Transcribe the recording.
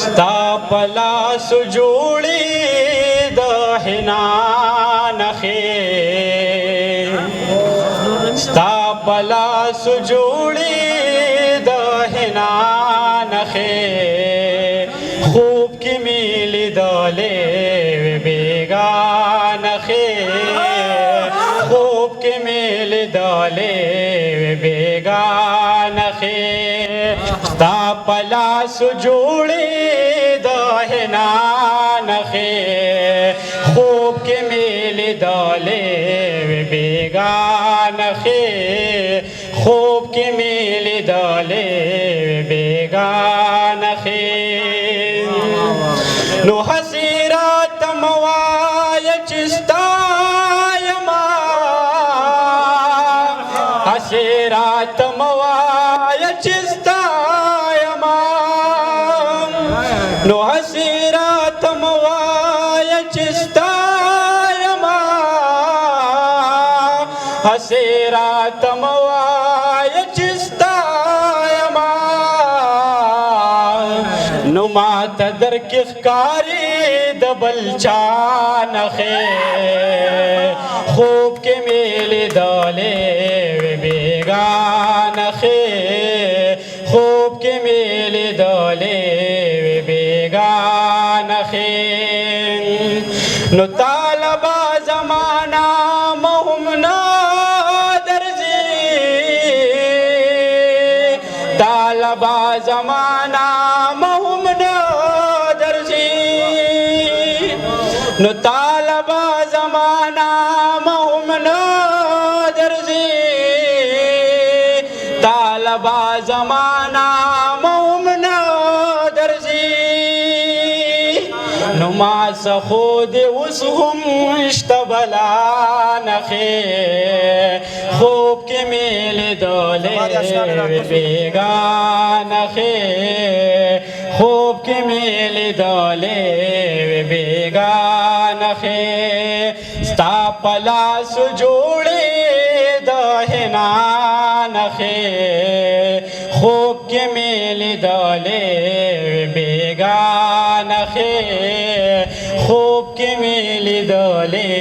ستا په لاس جوړې د حنا نخې ستا په لاس جوړې د حنا نخې خوب کې مې لیدلې بیګانخې خوب کې مې لیدلې بیګانخې ستا په لاس جوړې د حنا نخې خوب کې مې لیدلې بیګانخې خوب کې مې لیدلې بیګانخې نو هسې راته مه وایه چې ستا یمه هسې راته مه وایه چې ستا یمه نو هسې راته مه وایه چې ستا یمه هسې راته مه وایه چې ستا یمه نو ماته درکې ښکاري د بل چا نخې خوب کې مې لیدلې بیګانخې خوب کې مې لیدلې بیګانخې نو طالبه زمانه مه هم نه درځي طالبه زمانه مه هم نه درځي نو طالبه زمانه مه هم نه درځي طالبه زمانه مه هم نه درځي نو ما څخه دې اوس هم شته بلا نخې خوب کې مې لیدلې بیګانخې خوب کې مې لیدلې بیګانخې ستا په لاس جوړې د حنا نخې خوب کې مې لیدلې بیګانخې خوب کې مې لیدلې